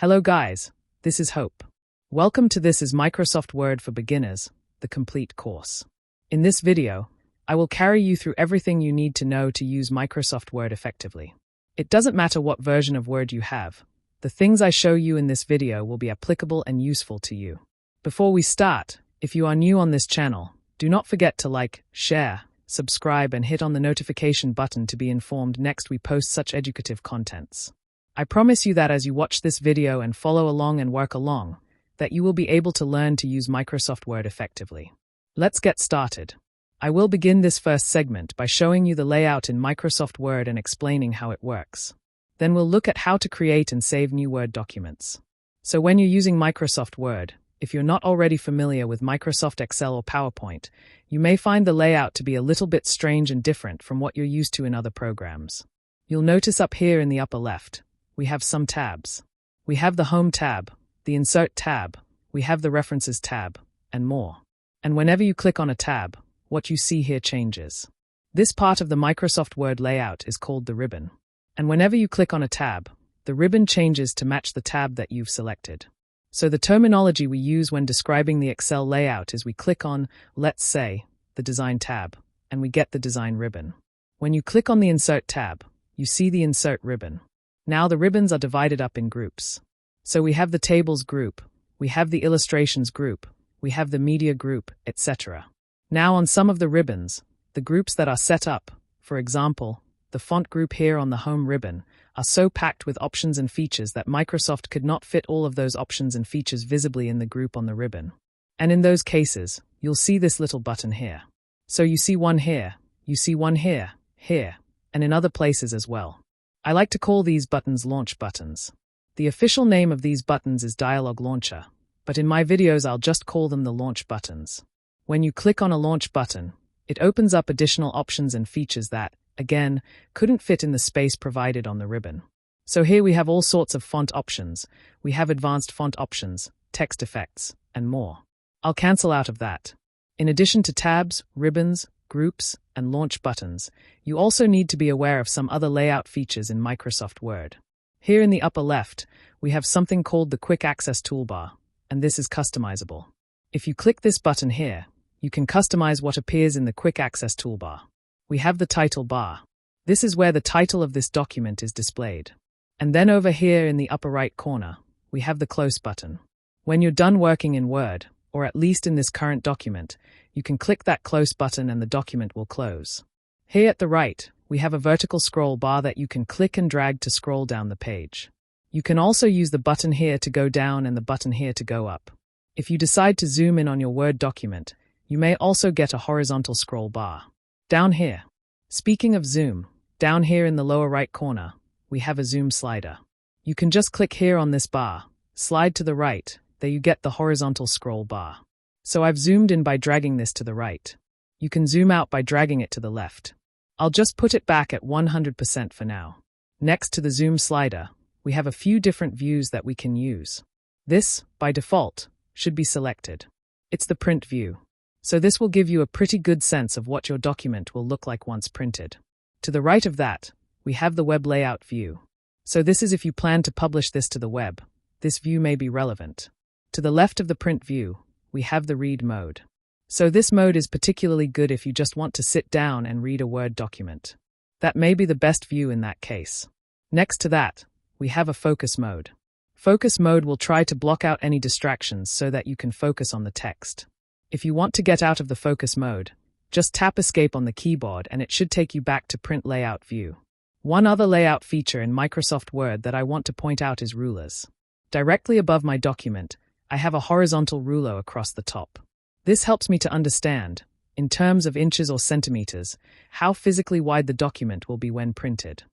Hello guys, this is Hope. Welcome to This is Microsoft Word for Beginners, the complete course. In this video, I will carry you through everything you need to know to use Microsoft Word effectively. It doesn't matter what version of Word you have. The things I show you in this video will be applicable and useful to you. Before we start, if you are new on this channel, do not forget to like, share, subscribe and hit on the notification button to be informed next we post such educative contents. I promise you that as you watch this video and follow along and work along, that you will be able to learn to use Microsoft Word effectively. Let's get started. I will begin this first segment by showing you the layout in Microsoft Word and explaining how it works. Then we'll look at how to create and save new Word documents. So when you're using Microsoft Word, if you're not already familiar with Microsoft Excel or PowerPoint, you may find the layout to be a little bit strange and different from what you're used to in other programs. You'll notice up here in the upper left, we have some tabs. We have the Home tab, the Insert tab, we have the References tab, and more. And whenever you click on a tab, what you see here changes. This part of the Microsoft Word layout is called the ribbon. And whenever you click on a tab, the ribbon changes to match the tab that you've selected. So the terminology we use when describing the Excel layout is we click on, let's say, the Design tab, and we get the Design ribbon. When you click on the Insert tab, you see the Insert ribbon. Now the ribbons are divided up in groups. So we have the Tables group, we have the Illustrations group, we have the Media group, etc. Now on some of the ribbons, the groups that are set up, for example, the Font group here on the Home ribbon, are so packed with options and features that Microsoft could not fit all of those options and features visibly in the group on the ribbon. And in those cases, you'll see this little button here. So you see one here, you see one here, here, and in other places as well. I like to call these buttons launch buttons. The official name of these buttons is Dialog Launcher, but in my videos I'll just call them the launch buttons. When you click on a launch button, it opens up additional options and features that, again, couldn't fit in the space provided on the ribbon. So here we have all sorts of font options. We have advanced font options, text effects, and more. I'll cancel out of that. In addition to tabs, ribbons, groups, and launch buttons, you also need to be aware of some other layout features in Microsoft Word. Here in the upper left, we have something called the Quick Access Toolbar, and this is customizable. If you click this button here, you can customize what appears in the Quick Access Toolbar. We have the title bar. This is where the title of this document is displayed. And then over here in the upper right corner, we have the Close button. When you're done working in Word, or at least in this current document, you can click that Close button and the document will close. Here at the right, we have a vertical scroll bar that you can click and drag to scroll down the page. You can also use the button here to go down and the button here to go up. If you decide to zoom in on your Word document, you may also get a horizontal scroll bar. Down here. Speaking of zoom, down here in the lower right corner, we have a zoom slider. You can just click here on this bar, slide to the right, there you get the horizontal scroll bar. So I've zoomed in by dragging this to the right. You can zoom out by dragging it to the left. I'll just put it back at 100% for now. Next to the zoom slider, we have a few different views that we can use. This, by default, should be selected. It's the print view. So this will give you a pretty good sense of what your document will look like once printed. To the right of that, we have the web layout view. So this is if you plan to publish this to the web. This view may be relevant. To the left of the print view, we have the read mode. So this mode is particularly good if you just want to sit down and read a Word document. That may be the best view in that case. Next to that, we have a focus mode. Focus mode will try to block out any distractions so that you can focus on the text. If you want to get out of the focus mode, just tap Escape on the keyboard and it should take you back to Print Layout view. One other layout feature in Microsoft Word that I want to point out is rulers. Directly above my document, I have a horizontal ruler across the top. This helps me to understand, in terms of inches or centimeters, how physically wide the document will be when printed.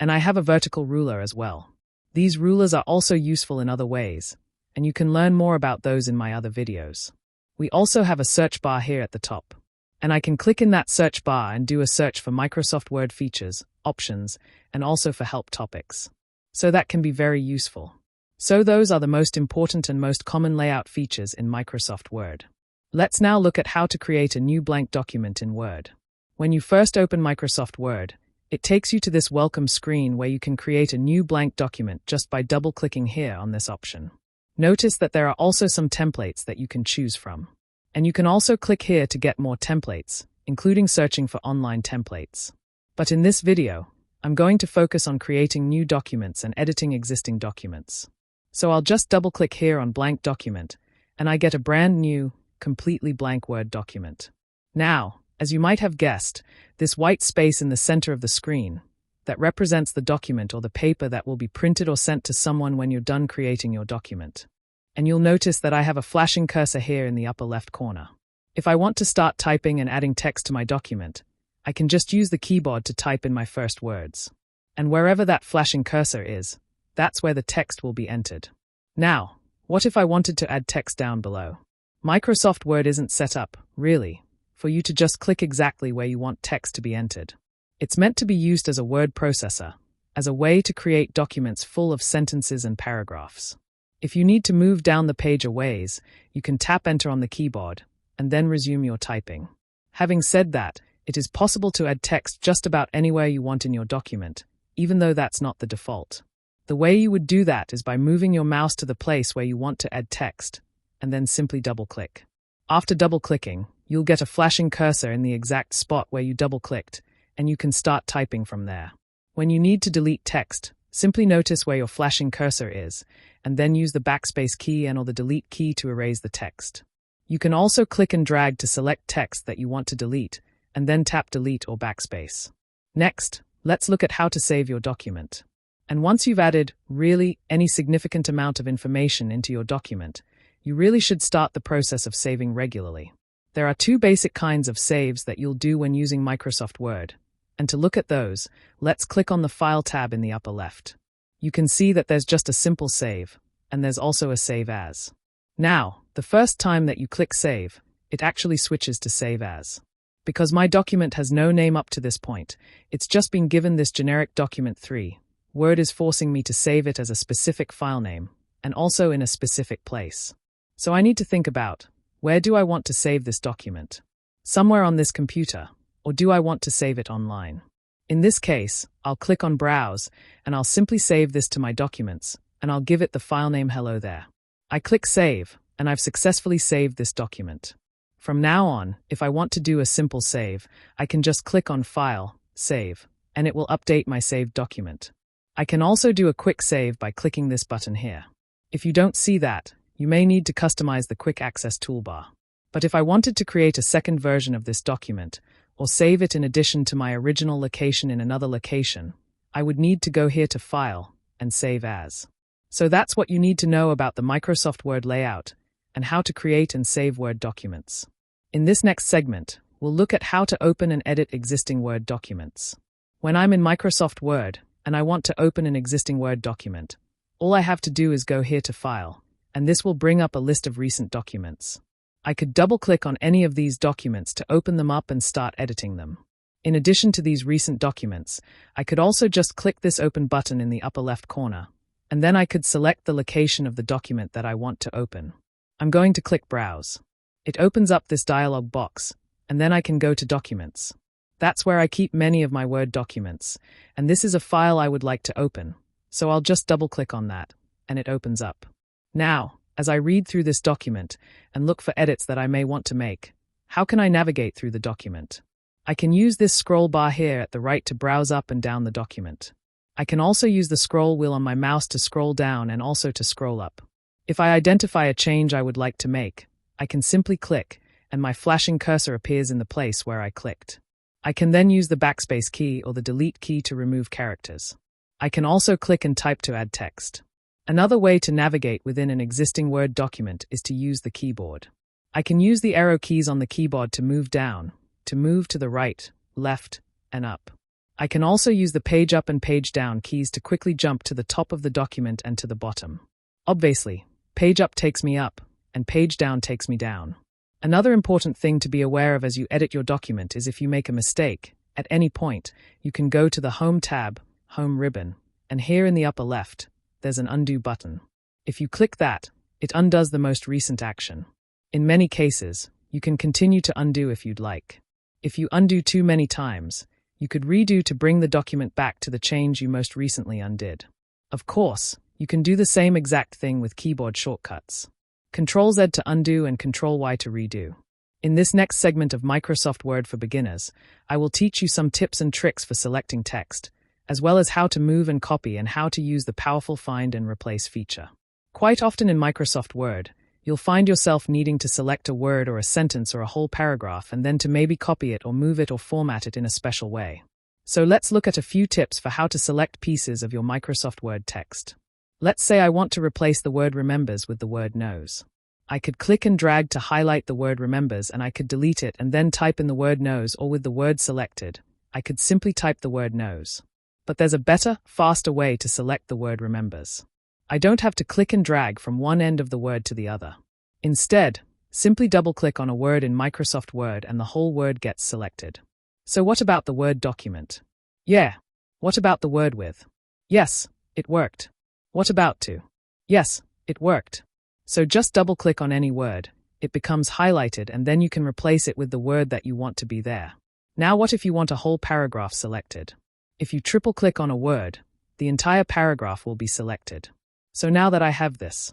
And I have a vertical ruler as well. These rulers are also useful in other ways, and you can learn more about those in my other videos. We also have a search bar here at the top. And I can click in that search bar and do a search for Microsoft Word features, options, and also for help topics. So that can be very useful. So those are the most important and most common layout features in Microsoft Word. Let's now look at how to create a new blank document in Word. When you first open Microsoft Word, It takes you to this welcome screen where you can create a new blank document just by double-clicking here on this option. Notice that there are also some templates that you can choose from. And you can also click here to get more templates, including searching for online templates. But in this video, I'm going to focus on creating new documents and editing existing documents. So I'll just double-click here on blank document, and I get a brand new, completely blank Word document. Now, as you might have guessed, this white space in the center of the screen that represents the document or the paper that will be printed or sent to someone when you're done creating your document. And you'll notice that I have a flashing cursor here in the upper left corner. If I want to start typing and adding text to my document, I can just use the keyboard to type in my first words. And wherever that flashing cursor is, that's where the text will be entered. Now, what if I wanted to add text down below? Microsoft Word isn't set up, really, for you to just click exactly where you want text to be entered. It's meant to be used as a word processor, as a way to create documents full of sentences and paragraphs. If you need to move down the page a ways, you can tap Enter on the keyboard, and then resume your typing. Having said that, it is possible to add text just about anywhere you want in your document, even though that's not the default. The way you would do that is by moving your mouse to the place where you want to add text, and then simply double-click. After double-clicking, you'll get a flashing cursor in the exact spot where you double-clicked, and you can start typing from there. When you need to delete text, simply notice where your flashing cursor is, and then use the backspace key and/or the delete key to erase the text. You can also click and drag to select text that you want to delete, and then tap delete or backspace. Next, let's look at how to save your document. And once you've added, really, any significant amount of information into your document, you really should start the process of saving regularly. There are two basic kinds of saves that you'll do when using Microsoft Word. And to look at those, let's click on the File tab in the upper left. You can see that there's just a simple save, and there's also a Save As. Now, the first time that you click Save, it actually switches to Save As. Because my document has no name up to this point, it's just been given this generic document 3. Word is forcing me to save it as a specific file name, and also in a specific place. So I need to think about, where do I want to save this document? Somewhere on this computer, or do I want to save it online? In this case, I'll click on Browse, and I'll simply save this to my documents, and I'll give it the file name Hello there. I click Save, and I've successfully saved this document. From now on, if I want to do a simple save, I can just click on File, Save, and it will update my saved document. I can also do a quick save by clicking this button here. If you don't see that, you may need to customize the quick access toolbar. But if I wanted to create a second version of this document, or save it in addition to my original location in another location, I would need to go here to File and Save As. So that's what you need to know about the Microsoft Word layout and how to create and save Word documents. In this next segment, we'll look at how to open and edit existing Word documents. When I'm in Microsoft Word and I want to open an existing Word document, all I have to do is go here to File, and this will bring up a list of recent documents. I could double-click on any of these documents to open them up and start editing them. In addition to these recent documents, I could also just click this Open button in the upper left corner, and then I could select the location of the document that I want to open. I'm going to click Browse. It opens up this dialog box, and then I can go to Documents. That's where I keep many of my Word documents, and this is a file I would like to open, so I'll just double-click on that, and it opens up. Now, as I read through this document and look for edits that I may want to make, how can I navigate through the document? I can use this scroll bar here at the right to browse up and down the document. I can also use the scroll wheel on my mouse to scroll down and also to scroll up. If I identify a change I would like to make, I can simply click, and my flashing cursor appears in the place where I clicked. I can then use the backspace key or the delete key to remove characters. I can also click and type to add text. Another way to navigate within an existing Word document is to use the keyboard. I can use the arrow keys on the keyboard to move down, to move to the right, left, and up. I can also use the page up and page down keys to quickly jump to the top of the document and to the bottom. Obviously, page up takes me up, and page down takes me down. Another important thing to be aware of as you edit your document is if you make a mistake, at any point, you can go to the Home tab, Home ribbon, and here in the upper left, there's an Undo button. If you click that, it undoes the most recent action. In many cases, you can continue to undo if you'd like. If you undo too many times, You could redo to bring the document back to the change you most recently undid. Of course, you can do the same exact thing with keyboard shortcuts. Ctrl-Z to undo and Ctrl-Y to redo. In this next segment of Microsoft Word for Beginners, I will teach you some tips and tricks for selecting text, as well as how to move and copy and how to use the powerful Find and Replace feature. Quite often in Microsoft Word, you'll find yourself needing to select a word or a sentence or a whole paragraph and then to maybe copy it or move it or format it in a special way. So let's look at a few tips for how to select pieces of your Microsoft Word text. Let's say I want to replace the word remembers with the word knows. I could click and drag to highlight the word remembers and I could delete it and then type in the word knows, or with the word selected, I could simply type the word knows. But there's a better, faster way to select the word remembers. I don't have to click and drag from one end of the word to the other. Instead, simply double-click on a word in Microsoft Word and the whole word gets selected. So what about the Word document? Yeah. What about the word with? Yes, it worked. What about to? Yes, it worked. So just double-click on any word, it becomes highlighted and then you can replace it with the word that you want to be there. Now what if you want a whole paragraph selected? If you triple-click on a word, the entire paragraph will be selected. So now that I have this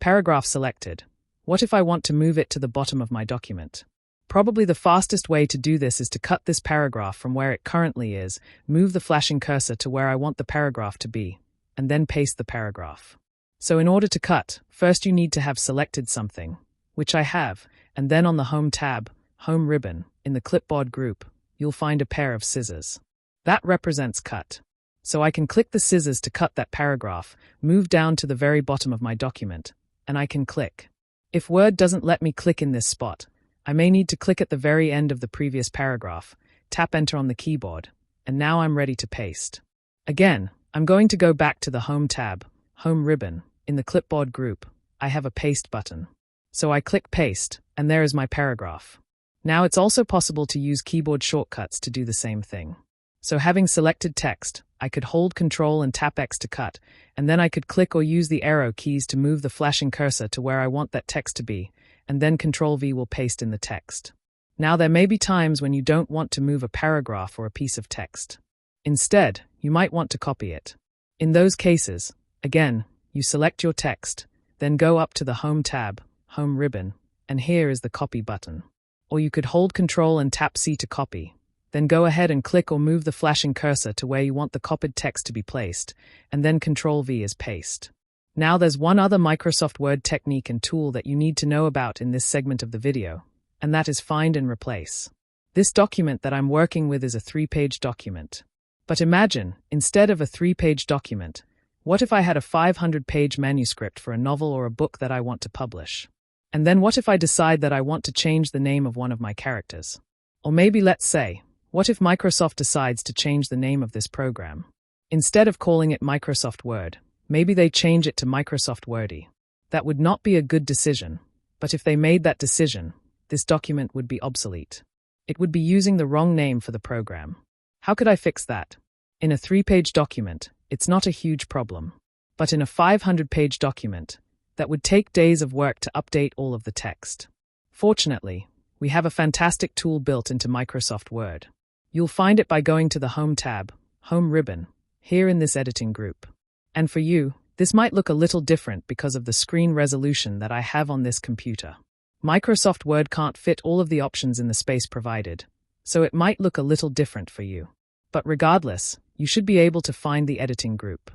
paragraph selected, what if I want to move it to the bottom of my document? Probably the fastest way to do this is to cut this paragraph from where it currently is, move the flashing cursor to where I want the paragraph to be, and then paste the paragraph. So in order to cut, first you need to have selected something, which I have, and then on the Home tab, Home ribbon, in the clipboard group, you'll find a pair of scissors. That represents cut. So I can click the scissors to cut that paragraph, move down to the very bottom of my document, and I can click. If Word doesn't let me click in this spot, I may need to click at the very end of the previous paragraph, tap Enter on the keyboard, and now I'm ready to paste. Again, I'm going to go back to the Home tab, Home ribbon, in the clipboard group, I have a Paste button. So I click Paste, and there is my paragraph. Now it's also possible to use keyboard shortcuts to do the same thing. So having selected text, I could hold Ctrl and tap X to cut, and then I could click or use the arrow keys to move the flashing cursor to where I want that text to be, and then Ctrl V will paste in the text. Now there may be times when you don't want to move a paragraph or a piece of text. Instead, you might want to copy it. In those cases, again, you select your text, then go up to the Home tab, Home ribbon, and here is the Copy button. Or you could hold Ctrl and tap C to copy. Then go ahead and click or move the flashing cursor to where you want the copied text to be placed, and then Ctrl V is paste. Now there's one other Microsoft Word technique and tool that you need to know about in this segment of the video, and that is Find and Replace. This document that I'm working with is a 3-page document. But imagine, instead of a 3-page document, what if I had a 500-page manuscript for a novel or a book that I want to publish? And then what if I decide that I want to change the name of one of my characters? Or maybe let's say, what if Microsoft decides to change the name of this program? Instead of calling it Microsoft Word, maybe they change it to Microsoft Wordy. That would not be a good decision, but if they made that decision, this document would be obsolete. It would be using the wrong name for the program. How could I fix that? In a 3-page document, it's not a huge problem. But in a 500-page document, that would take days of work to update all of the text. Fortunately, we have a fantastic tool built into Microsoft Word. You'll find it by going to the Home tab, Home ribbon, here in this editing group. And for you, this might look a little different because of the screen resolution that I have on this computer. Microsoft Word can't fit all of the options in the space provided, so it might look a little different for you. But regardless, you should be able to find the editing group.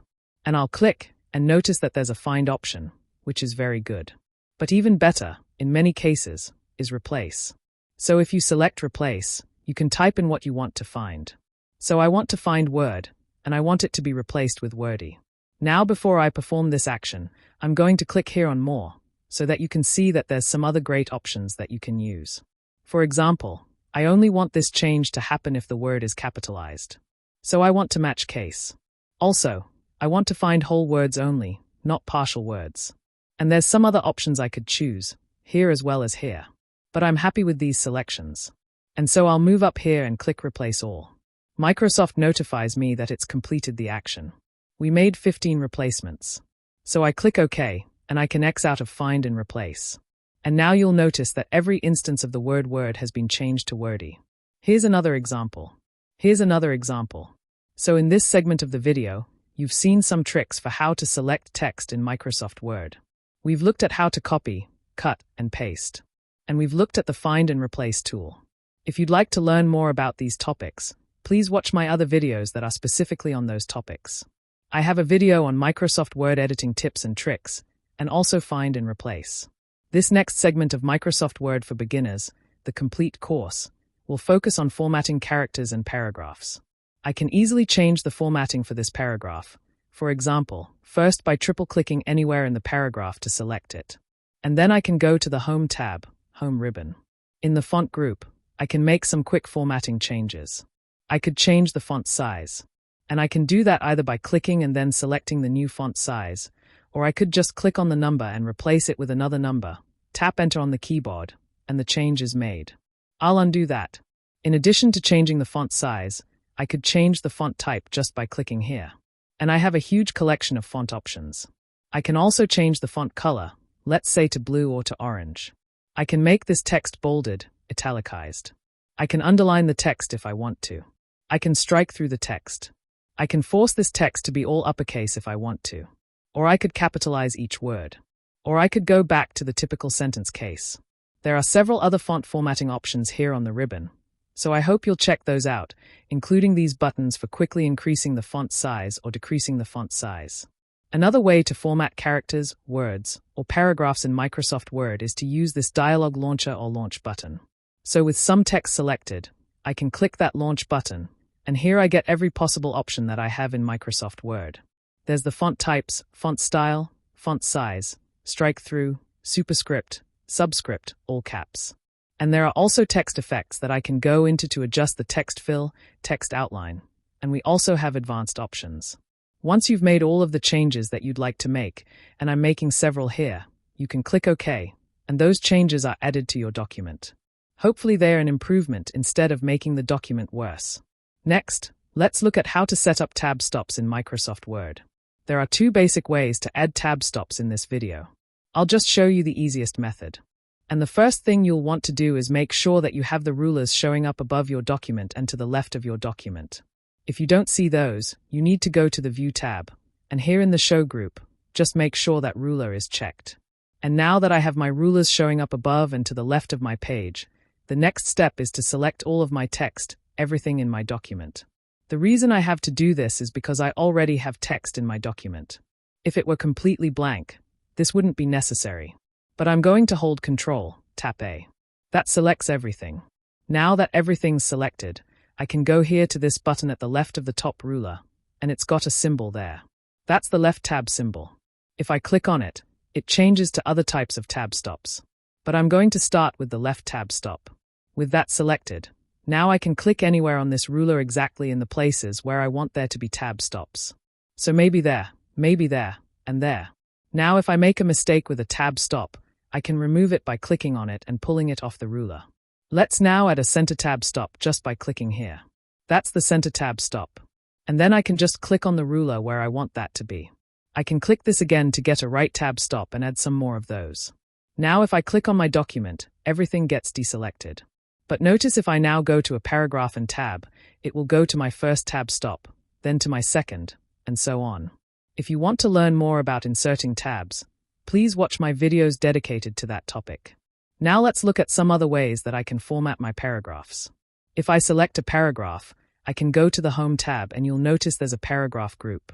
And I'll click and notice that there's a Find option, which is very good. But even better, in many cases, is Replace. So if you select Replace, you can type in what you want to find. So I want to find Word, and I want it to be replaced with Wordy. Now before I perform this action, I'm going to click here on More, so that you can see that there's some other great options that you can use. For example, I only want this change to happen if the word is capitalized. So I want to match case. Also, I want to find whole words only, not partial words. And there's some other options I could choose, here as well as here. But I'm happy with these selections. And so I'll move up here and click Replace All. Microsoft notifies me that it's completed the action. We made 15 replacements. So I click OK, and I can X out of Find and Replace. And now you'll notice that every instance of the word Word has been changed to Wordy. Here's another example. Here's another example. So in this segment of the video, you've seen some tricks for how to select text in Microsoft Word. We've looked at how to copy, cut, and paste. And we've looked at the Find and Replace tool. If you'd like to learn more about these topics, please watch my other videos that are specifically on those topics. I have a video on Microsoft Word editing tips and tricks, and also Find and Replace. This next segment of Microsoft Word for Beginners, the complete course, will focus on formatting characters and paragraphs. I can easily change the formatting for this paragraph, for example, first by triple-clicking anywhere in the paragraph to select it. And then I can go to the Home tab, Home ribbon. In the font group, I can make some quick formatting changes. I could change the font size. And I can do that either by clicking and then selecting the new font size, or I could just click on the number and replace it with another number, tap Enter on the keyboard, and the change is made. I'll undo that. In addition to changing the font size, I could change the font type just by clicking here. And I have a huge collection of font options. I can also change the font color, let's say to blue or to orange. I can make this text bolded, italicized. I can underline the text if I want to. I can strike through the text. I can force this text to be all uppercase if I want to. Or I could capitalize each word. Or I could go back to the typical sentence case. There are several other font formatting options here on the ribbon, so I hope you'll check those out, including these buttons for quickly increasing the font size or decreasing the font size. Another way to format characters, words, or paragraphs in Microsoft Word is to use this dialog launcher or launch button. So with some text selected, I can click that launch button, and here I get every possible option that I have in Microsoft Word. There's the font types, font style, font size, strike through, superscript, subscript, all caps. And there are also text effects that I can go into to adjust the text fill, text outline, and we also have advanced options. Once you've made all of the changes that you'd like to make, and I'm making several here, you can click OK, and those changes are added to your document. Hopefully they're an improvement instead of making the document worse. Next, let's look at how to set up tab stops in Microsoft Word. There are two basic ways to add tab stops in this video. I'll just show you the easiest method. And the first thing you'll want to do is make sure that you have the rulers showing up above your document and to the left of your document. If you don't see those, you need to go to the View tab, and here in the Show group, just make sure that ruler is checked. And now that I have my rulers showing up above and to the left of my page, the next step is to select all of my text, everything in my document. The reason I have to do this is because I already have text in my document. If it were completely blank, this wouldn't be necessary. But I'm going to hold Control, tap A. That selects everything. Now that everything's selected, I can go here to this button at the left of the top ruler, and it's got a symbol there. That's the left tab symbol. If I click on it, it changes to other types of tab stops. But I'm going to start with the left tab stop. With that selected, now I can click anywhere on this ruler exactly in the places where I want there to be tab stops. So maybe there, and there. Now if I make a mistake with a tab stop, I can remove it by clicking on it and pulling it off the ruler. Let's now add a center tab stop just by clicking here. That's the center tab stop. And then I can just click on the ruler where I want that to be. I can click this again to get a right tab stop and add some more of those. Now if I click on my document, everything gets deselected. But notice if I now go to a paragraph and tab, it will go to my first tab stop, then to my second, and so on. If you want to learn more about inserting tabs, please watch my videos dedicated to that topic. Now let's look at some other ways that I can format my paragraphs. If I select a paragraph, I can go to the Home tab and you'll notice there's a paragraph group.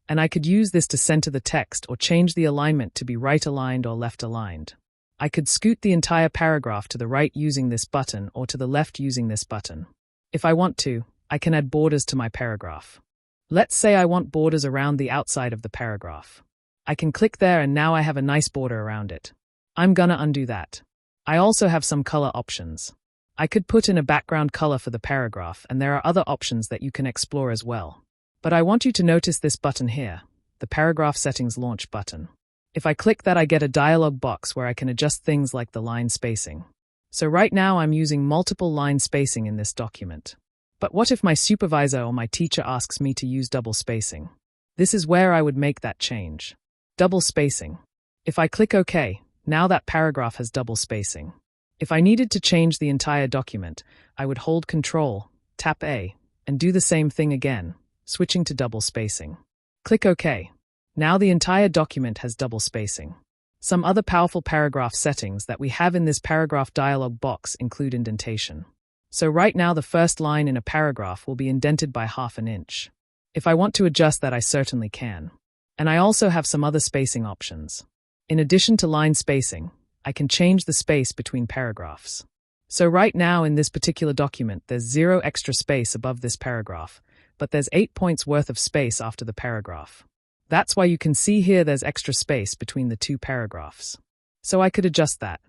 And I could use this to center the text or change the alignment to be right aligned or left aligned. I could scoot the entire paragraph to the right using this button or to the left using this button. If I want to, I can add borders to my paragraph. Let's say I want borders around the outside of the paragraph. I can click there and now I have a nice border around it. I'm gonna undo that. I also have some color options. I could put in a background color for the paragraph, and there are other options that you can explore as well. But I want you to notice this button here, the Paragraph Settings Launch button. If I click that, I get a dialog box where I can adjust things like the line spacing. So right now I'm using multiple line spacing in this document. But what if my supervisor or my teacher asks me to use double spacing? This is where I would make that change. Double spacing. If I click OK, now that paragraph has double spacing. If I needed to change the entire document, I would hold Control, tap A, and do the same thing again, switching to double spacing. Click OK. Now the entire document has double spacing. Some other powerful paragraph settings that we have in this paragraph dialog box include indentation. So right now the first line in a paragraph will be indented by 1/2 inch. If I want to adjust that, I certainly can. And I also have some other spacing options. In addition to line spacing, I can change the space between paragraphs. So right now in this particular document, there's 0 extra space above this paragraph, but there's 8 points worth of space after the paragraph. That's why you can see here there's extra space between the two paragraphs. So I could adjust that.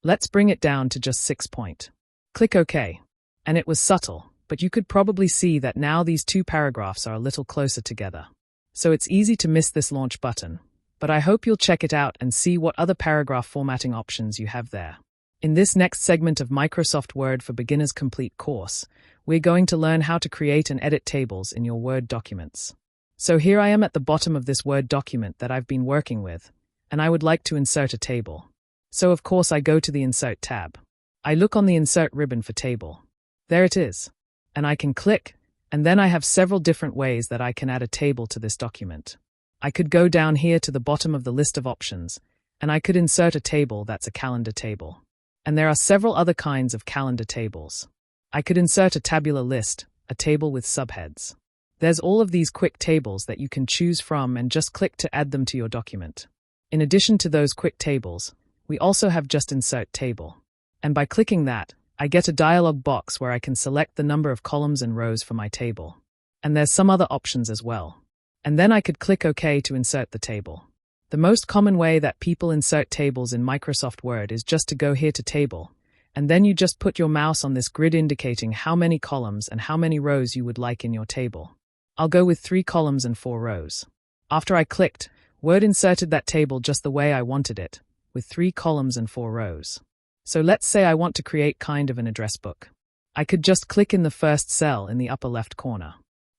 Let's bring it down to just 6 point. Click OK. And it was subtle, but you could probably see that now these two paragraphs are a little closer together. So it's easy to miss this launch button, but I hope you'll check it out and see what other paragraph formatting options you have there. In this next segment of Microsoft Word for Beginners Complete course, we're going to learn how to create and edit tables in your Word documents. So here I am at the bottom of this Word document that I've been working with, and I would like to insert a table. So of course I go to the Insert tab. I look on the Insert ribbon for Table. There it is. And I can click, and then I have several different ways that I can add a table to this document. I could go down here to the bottom of the list of options, and I could insert a table that's a calendar table. And there are several other kinds of calendar tables. I could insert a tabular list, a table with subheads. There's all of these quick tables that you can choose from and just click to add them to your document. In addition to those quick tables, we also have just Insert Table. And by clicking that, I get a dialog box where I can select the number of columns and rows for my table. And there's some other options as well. And then I could click OK to insert the table. The most common way that people insert tables in Microsoft Word is just to go here to Table, and then you just put your mouse on this grid indicating how many columns and how many rows you would like in your table. I'll go with 3 columns and 4 rows. After I clicked, Word inserted that table just the way I wanted it, with 3 columns and 4 rows. So let's say I want to create kind of an address book. I could just click in the first cell in the upper left corner.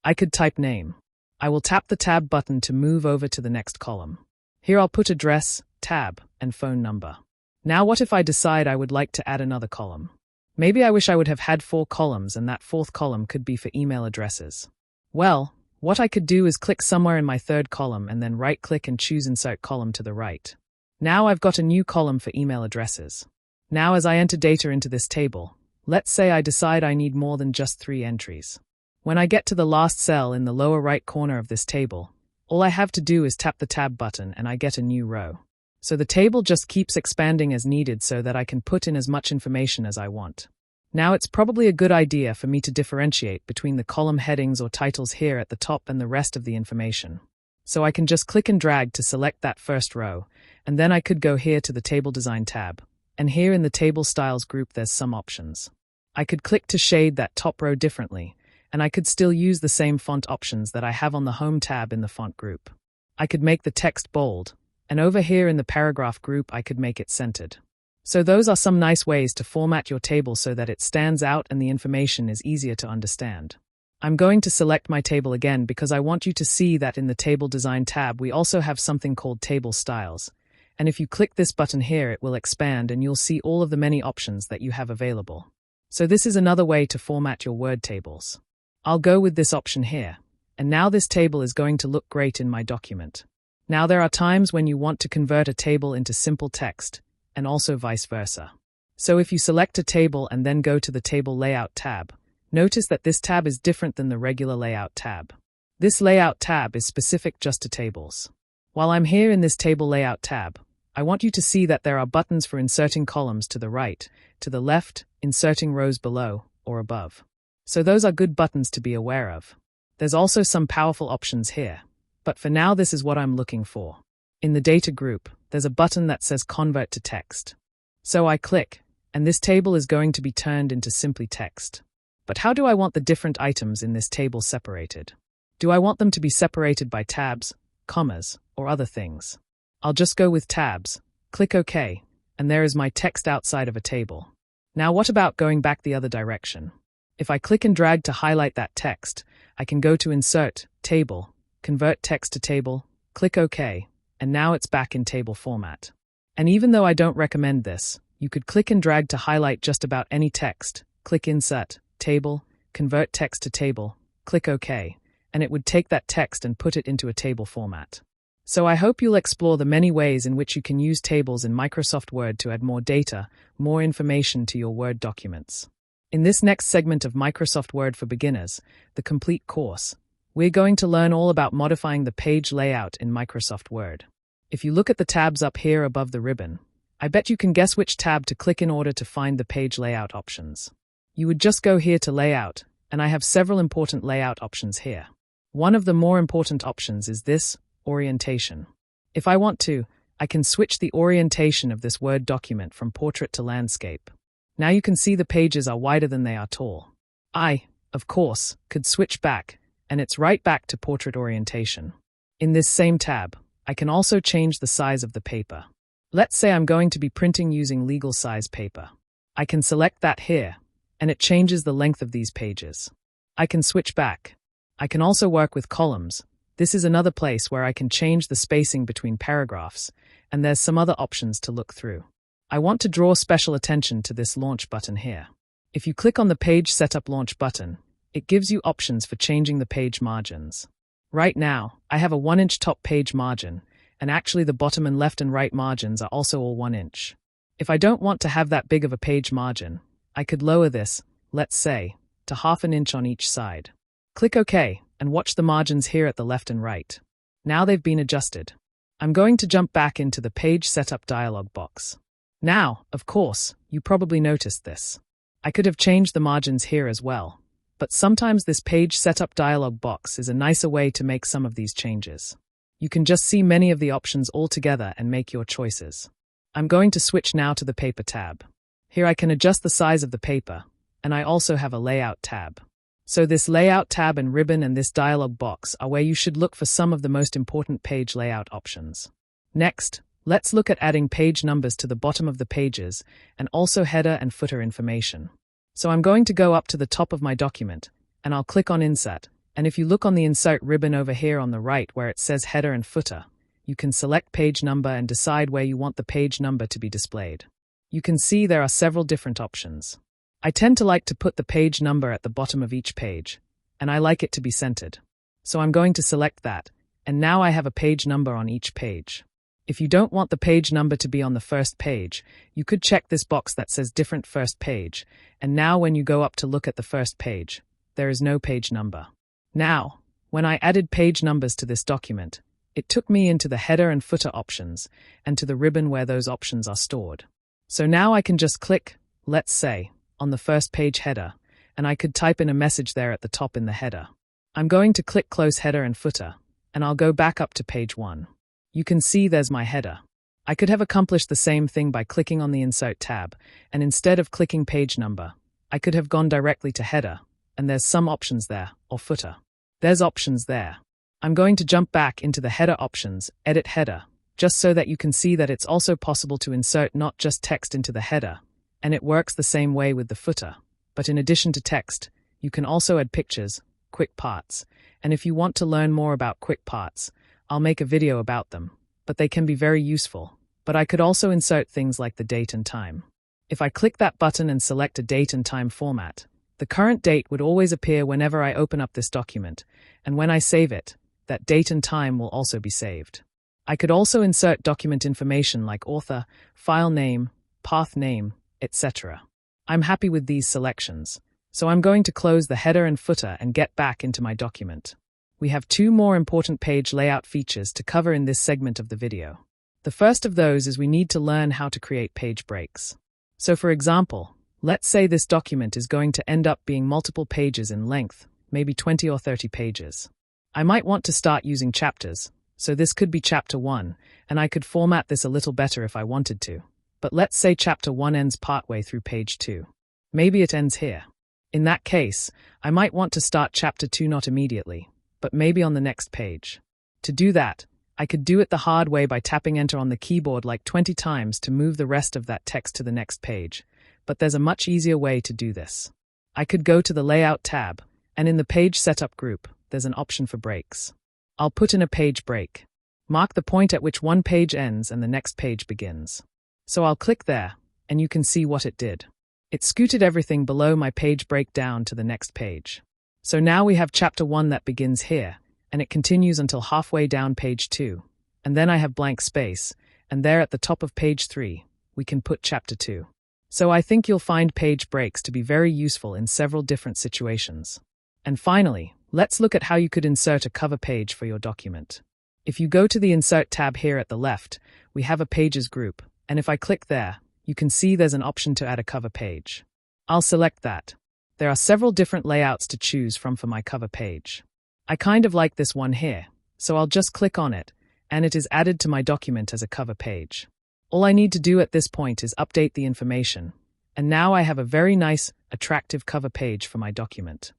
I could type name. I will tap the tab button to move over to the next column. Here I'll put address, tab, and phone number. Now what if I decide I would like to add another column? Maybe I wish I would have had 4 columns and that 4th column could be for email addresses. Well, what I could do is click somewhere in my 3rd column and then right-click and choose Insert Column to the right. Now I've got a new column for email addresses. Now as I enter data into this table, let's say I decide I need more than just 3 entries. When I get to the last cell in the lower right corner of this table, all I have to do is tap the tab button and I get a new row. So the table just keeps expanding as needed so that I can put in as much information as I want. Now it's probably a good idea for me to differentiate between the column headings or titles here at the top and the rest of the information. So I can just click and drag to select that first row, and then I could go here to the Table Design tab. And here in the Table Styles group there's some options. I could click to shade that top row differently, and I could still use the same font options that I have on the Home tab in the font group. I could make the text bold, and over here in the paragraph group I could make it centered. So those are some nice ways to format your table so that it stands out and the information is easier to understand. I'm going to select my table again because I want you to see that in the Table Design tab we also have something called Table Styles. And if you click this button here it will expand and you'll see all of the many options that you have available. So this is another way to format your Word tables. I'll go with this option here, and now this table is going to look great in my document. Now there are times when you want to convert a table into simple text, and also vice versa. So if you select a table and then go to the Table Layout tab, notice that this tab is different than the regular Layout tab. This Layout tab is specific just to tables. While I'm here in this Table Layout tab, I want you to see that there are buttons for inserting columns to the right, to the left, inserting rows below, or above. So those are good buttons to be aware of. There's also some powerful options here, but for now this is what I'm looking for. In the Data group, there's a button that says Convert to Text. So I click, and this table is going to be turned into simply text. But how do I want the different items in this table separated? Do I want them to be separated by tabs, commas, or other things? I'll just go with tabs, click OK, and there is my text outside of a table. Now what about going back the other direction? If I click and drag to highlight that text, I can go to Insert, Table, Convert Text to Table, click OK, and now it's back in table format. And even though I don't recommend this, you could click and drag to highlight just about any text, click Insert, Table, Convert Text to Table, click OK, and it would take that text and put it into a table format. So I hope you'll explore the many ways in which you can use tables in Microsoft Word to add more data, more information to your Word documents. In this next segment of Microsoft Word for Beginners, the complete course, we're going to learn all about modifying the page layout in Microsoft Word. If you look at the tabs up here above the ribbon, I bet you can guess which tab to click in order to find the page layout options. You would just go here to Layout, and I have several important layout options here. One of the more important options is this, Orientation. If I want to, I can switch the orientation of this Word document from portrait to landscape. Now you can see the pages are wider than they are tall. I, of course, could switch back, and it's right back to portrait orientation. In this same tab, I can also change the size of the paper. Let's say I'm going to be printing using legal size paper. I can select that here, and it changes the length of these pages. I can switch back. I can also work with columns. This is another place where I can change the spacing between paragraphs, and there's some other options to look through. I want to draw special attention to this Launch button here. If you click on the Page Setup Launch button, it gives you options for changing the page margins. Right now, I have a 1-inch top page margin, and actually the bottom and left and right margins are also all 1 inch. If I don't want to have that big of a page margin, I could lower this, let's say, to 1/2 inch on each side. Click OK, and watch the margins here at the left and right. Now they've been adjusted. I'm going to jump back into the Page Setup dialog box. Now, of course, you probably noticed this. I could have changed the margins here as well, but sometimes this Page Setup dialog box is a nicer way to make some of these changes. You can just see many of the options all together and make your choices. I'm going to switch now to the Paper tab. Here I can adjust the size of the paper, and I also have a Layout tab. So this Layout tab and ribbon and this dialog box are where you should look for some of the most important page layout options. Next, let's look at adding page numbers to the bottom of the pages and also header and footer information. So I'm going to go up to the top of my document, and I'll click on Insert, and if you look on the Insert ribbon over here on the right where it says Header and Footer, you can select page number and decide where you want the page number to be displayed. You can see there are several different options. I tend to like to put the page number at the bottom of each page, and I like it to be centered. So I'm going to select that, and now I have a page number on each page. If you don't want the page number to be on the first page, you could check this box that says Different First Page, and now when you go up to look at the first page, there is no page number. Now, when I added page numbers to this document, it took me into the header and footer options and to the ribbon where those options are stored. So now I can just click, let's say, on the first page header, and I could type in a message there at the top in the header. I'm going to click Close Header and Footer, and I'll go back up to page 1. You can see there's my header. I could have accomplished the same thing by clicking on the Insert tab, and instead of clicking page number, I could have gone directly to header, and there's some options there, or footer. There's options there. I'm going to jump back into the header options, Edit Header, just so that you can see that it's also possible to insert not just text into the header, and it works the same way with the footer. But in addition to text, you can also add pictures, quick parts, and if you want to learn more about quick parts, I'll make a video about them, but they can be very useful. But I could also insert things like the date and time. If I click that button and select a date and time format, the current date would always appear whenever I open up this document, and when I save it, that date and time will also be saved. I could also insert document information like author, file name, path name, etc. I'm happy with these selections, so I'm going to close the header and footer and get back into my document. We have 2 more important page layout features to cover in this segment of the video. The first of those is we need to learn how to create page breaks. So for example, let's say this document is going to end up being multiple pages in length, maybe 20 or 30 pages. I might want to start using chapters, so this could be chapter 1, and I could format this a little better if I wanted to. But let's say chapter 1 ends partway through page 2. Maybe it ends here. In that case, I might want to start chapter 2 not immediately, but maybe on the next page. To do that, I could do it the hard way by tapping enter on the keyboard like 20 times to move the rest of that text to the next page, but there's a much easier way to do this. I could go to the Layout tab, and in the Page Setup group, there's an option for breaks. I'll put in a page break. Mark the point at which one page ends and the next page begins. So I'll click there, and you can see what it did. It scooted everything below my page break down to the next page. So now we have chapter 1 that begins here, and it continues until halfway down page 2. And then I have blank space, and there at the top of page 3, we can put chapter 2. So I think you'll find page breaks to be very useful in several different situations. And finally, let's look at how you could insert a cover page for your document. If you go to the Insert tab here at the left, we have a Pages group, and if I click there, you can see there's an option to add a cover page. I'll select that. There are several different layouts to choose from for my cover page. I kind of like this one here, so I'll just click on it, and it is added to my document as a cover page. All I need to do at this point is update the information, and now I have a very nice, attractive cover page for my document.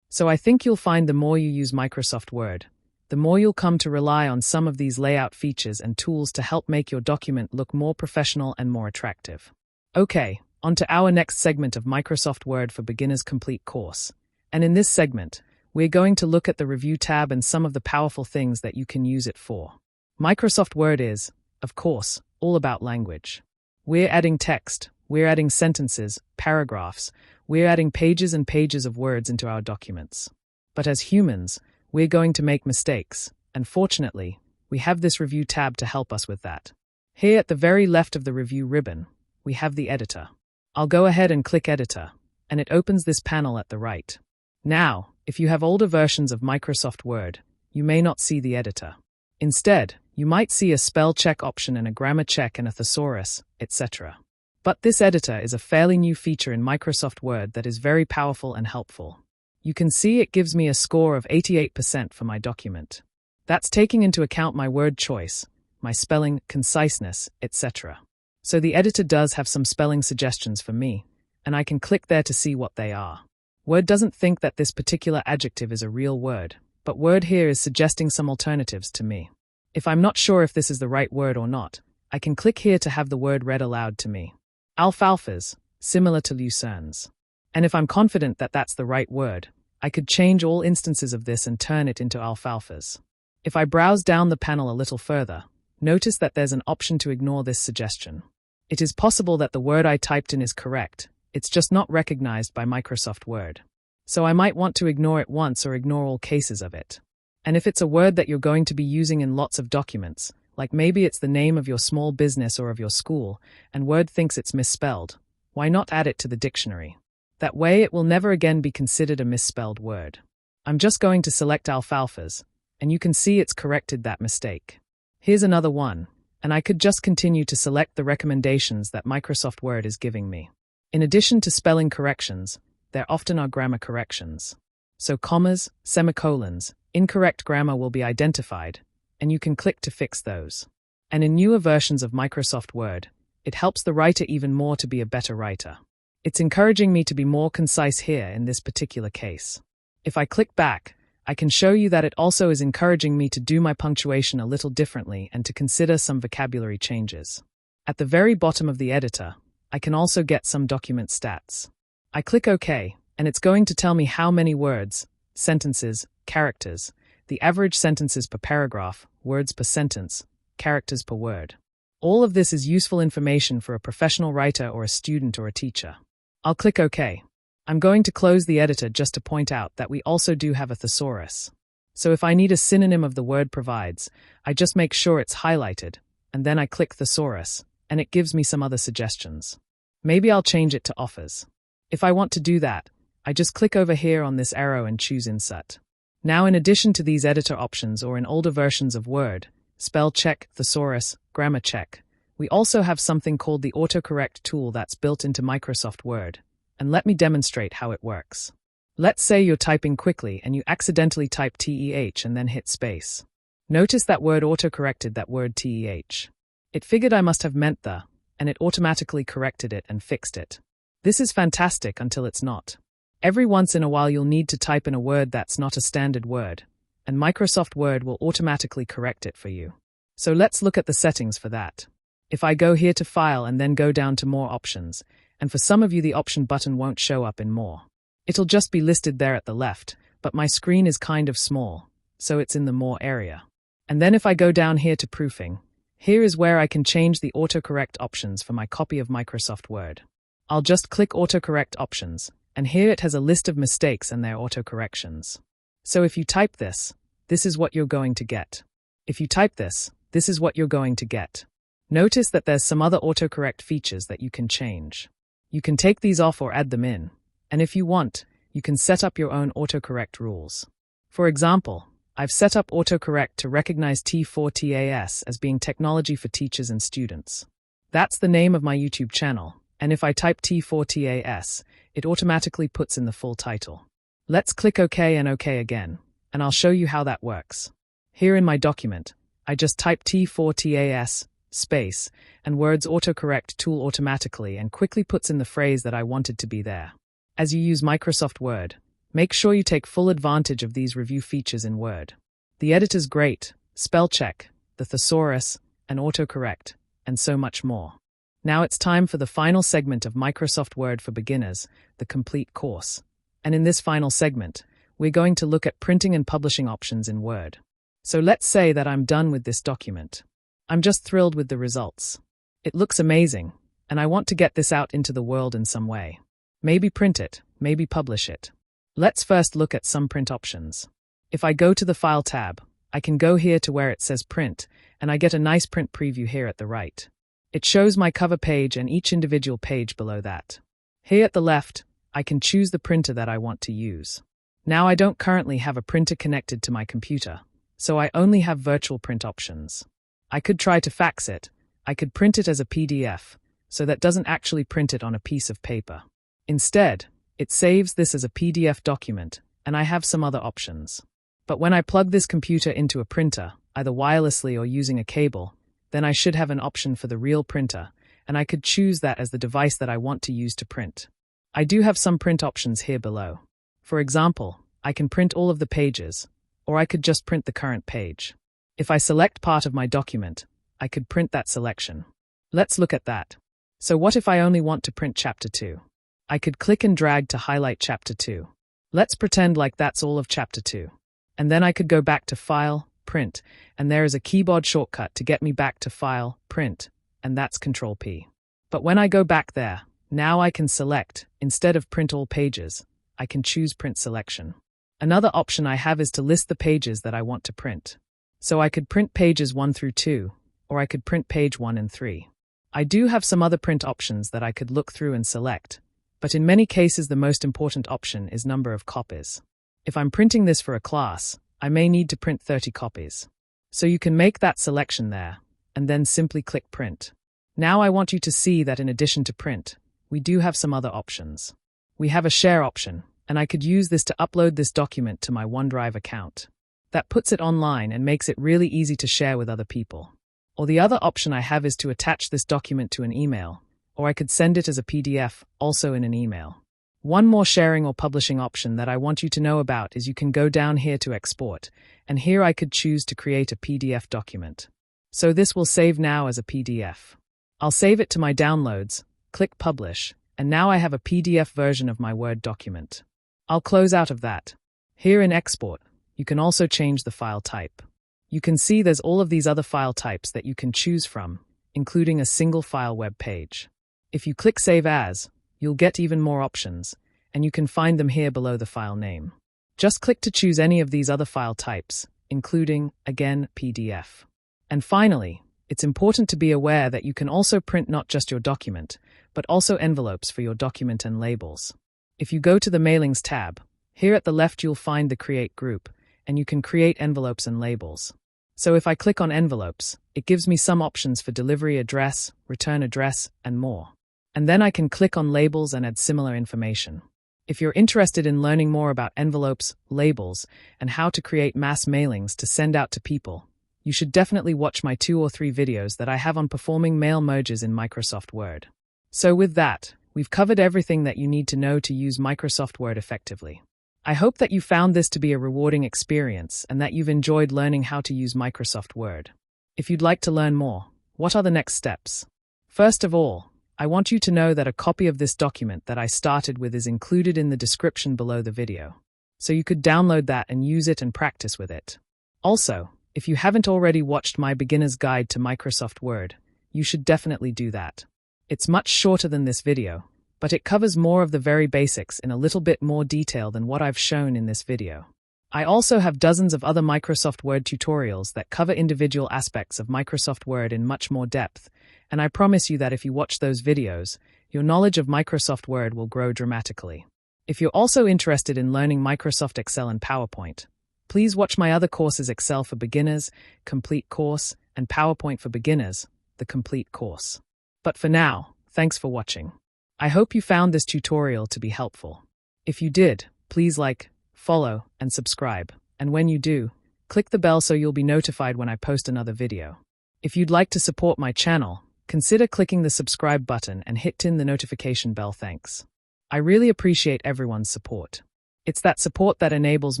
So I think you'll find the more you use Microsoft Word, the more you'll come to rely on some of these layout features and tools to help make your document look more professional and more attractive. Okay, on to our next segment of Microsoft Word for Beginners Complete course. And in this segment, we're going to look at the Review tab and some of the powerful things that you can use it for. Microsoft Word is, of course, all about language. We're adding text, we're adding sentences, paragraphs, we're adding pages and pages of words into our documents. But as humans, we're going to make mistakes, and fortunately, we have this Review tab to help us with that. Here at the very left of the Review ribbon, we have the editor. I'll go ahead and click Editor, and it opens this panel at the right. Now, if you have older versions of Microsoft Word, you may not see the editor. Instead, you might see a spell check option and a grammar check and a thesaurus, etc. But this editor is a fairly new feature in Microsoft Word that is very powerful and helpful. You can see it gives me a score of 88% for my document. That's taking into account my word choice, my spelling, conciseness, etc. So the editor does have some spelling suggestions for me, and I can click there to see what they are. Word doesn't think that this particular adjective is a real word, but Word here is suggesting some alternatives to me. If I'm not sure if this is the right word or not, I can click here to have the word read aloud to me. Alfalfas, similar to lucernes. And if I'm confident that that's the right word, I could change all instances of this and turn it into alfalfas. If I browse down the panel a little further, notice that there's an option to ignore this suggestion. It is possible that the word I typed in is correct, it's just not recognized by Microsoft Word. So I might want to ignore it once or ignore all cases of it. And if it's a word that you're going to be using in lots of documents, like maybe it's the name of your small business or of your school, and Word thinks it's misspelled, why not add it to the dictionary? That way it will never again be considered a misspelled word. I'm just going to select alfalfas, and you can see it's corrected that mistake. Here's another one, and I could just continue to select the recommendations that Microsoft Word is giving me. In addition to spelling corrections, there often are grammar corrections. So commas, semicolons, incorrect grammar will be identified, and you can click to fix those. And in newer versions of Microsoft Word, it helps the writer even more to be a better writer. It's encouraging me to be more concise here in this particular case. If I click back, I can show you that it also is encouraging me to do my punctuation a little differently and to consider some vocabulary changes. At the very bottom of the editor, I can also get some document stats. I click OK, and it's going to tell me how many words, sentences, characters, the average sentences per paragraph, words per sentence, characters per word. All of this is useful information for a professional writer or a student or a teacher. I'll click OK. I'm going to close the editor just to point out that we also do have a thesaurus. So if I need a synonym of the word provides, I just make sure it's highlighted, and then I click thesaurus, and it gives me some other suggestions. Maybe I'll change it to offers. If I want to do that, I just click over here on this arrow and choose Insert. Now, in addition to these editor options or in older versions of Word, spell check, thesaurus, grammar check, we also have something called the autocorrect tool that's built into Microsoft Word. And let me demonstrate how it works. Let's say you're typing quickly and you accidentally type TEH and then hit space. Notice that Word autocorrected that word TEH. It figured I must have meant the, and it automatically corrected it and fixed it. This is fantastic until it's not. Every once in a while you'll need to type in a word that's not a standard word, and Microsoft Word will automatically correct it for you. So let's look at the settings for that. If I go here to File and then go down to More Options, and for some of you the option button won't show up in More. It'll just be listed there at the left, but my screen is kind of small, so it's in the More area. And then if I go down here to Proofing, here is where I can change the autocorrect options for my copy of Microsoft Word. I'll just click Autocorrect Options, And here it has a list of mistakes and their autocorrections. So if you type this, this is what you're going to get. If you type this, this is what you're going to get. Notice that there's some other autocorrect features that you can change. You can take these off or add them in. And if you want, you can set up your own autocorrect rules. For example, I've set up autocorrect to recognize T4TAS as being technology for teachers and students. That's the name of my YouTube channel, and if I type T4TAS, it automatically puts in the full title. Let's click OK and OK again, and I'll show you how that works. Here in my document, I just type T4TAS, space, and Word's autocorrect tool automatically and quickly puts in the phrase that I wanted to be there. As you use Microsoft Word, make sure you take full advantage of these review features in Word. The editor's great, spell check, the thesaurus, and autocorrect, and so much more. Now it's time for the final segment of Microsoft Word for Beginners, the complete course. And in this final segment, we're going to look at printing and publishing options in Word. So let's say that I'm done with this document. I'm just thrilled with the results. It looks amazing, and I want to get this out into the world in some way. Maybe print it, maybe publish it. Let's first look at some print options. If I go to the File tab, I can go here to where it says Print, and I get a nice print preview here at the right. It shows my cover page and each individual page below that. Here at the left, I can choose the printer that I want to use. Now I don't currently have a printer connected to my computer, so I only have virtual print options. I could try to fax it. I could print it as a PDF, so that doesn't actually print it on a piece of paper. Instead, it saves this as a PDF document, and I have some other options. But when I plug this computer into a printer, either wirelessly or using a cable, then I should have an option for the real printer, and I could choose that as the device that I want to use to print. I do have some print options here below. For example, I can print all of the pages, or I could just print the current page. If I select part of my document, I could print that selection. Let's look at that. So what if I only want to print Chapter 2? I could click and drag to highlight Chapter 2. Let's pretend like that's all of Chapter 2. And then I could go back to File, Print, and there is a keyboard shortcut to get me back to File, Print, and that's Control-P. But when I go back there, now I can select, instead of Print All Pages, I can choose Print Selection. Another option I have is to list the pages that I want to print. So I could print pages 1 through 2, or I could print page 1 and 3. I do have some other print options that I could look through and select, but in many cases the most important option is number of copies. If I'm printing this for a class, I may need to print 30 copies. So you can make that selection there, and then simply click Print. Now I want you to see that in addition to print, we do have some other options. We have a share option, and I could use this to upload this document to my OneDrive account. That puts it online and makes it really easy to share with other people. Or the other option I have is to attach this document to an email, or I could send it as a PDF, also in an email. One more sharing or publishing option that I want you to know about is you can go down here to export, and here I could choose to create a PDF document. So this will save now as a PDF. I'll save it to my downloads, click Publish, and now I have a PDF version of my Word document. I'll close out of that. Here in Export, you can also change the file type. You can see there's all of these other file types that you can choose from, including a single file web page. If you click Save As, you'll get even more options, and you can find them here below the file name. Just click to choose any of these other file types, including, again, PDF. And finally, it's important to be aware that you can also print not just your document, but also envelopes for your document and labels. If you go to the Mailings tab, here at the left you'll find the Create group, and you can create envelopes and labels. So if I click on envelopes, it gives me some options for delivery address, return address, and more. And then I can click on labels and add similar information. If you're interested in learning more about envelopes, labels, and how to create mass mailings to send out to people, you should definitely watch my 2 or 3 videos that I have on performing mail merges in Microsoft Word. So with that, we've covered everything that you need to know to use Microsoft Word effectively. I hope that you found this to be a rewarding experience and that you've enjoyed learning how to use Microsoft Word. If you'd like to learn more, what are the next steps? First of all, I want you to know that a copy of this document that I started with is included in the description below the video. So you could download that and use it and practice with it. Also, if you haven't already watched my beginner's guide to Microsoft Word, you should definitely do that. It's much shorter than this video, but it covers more of the very basics in a little bit more detail than what I've shown in this video. I also have dozens of other Microsoft Word tutorials that cover individual aspects of Microsoft Word in much more depth, and I promise you that if you watch those videos, your knowledge of Microsoft Word will grow dramatically. If you're also interested in learning Microsoft Excel and PowerPoint, please watch my other courses: Excel for Beginners, Complete Course, and PowerPoint for Beginners, the Complete Course. But for now, thanks for watching. I hope you found this tutorial to be helpful. If you did, please like, follow, and subscribe. And when you do, click the bell so you'll be notified when I post another video. If you'd like to support my channel, consider clicking the subscribe button and hitting the notification bell. Thanks. I really appreciate everyone's support. It's that support that enables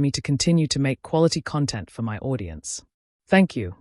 me to continue to make quality content for my audience. Thank you.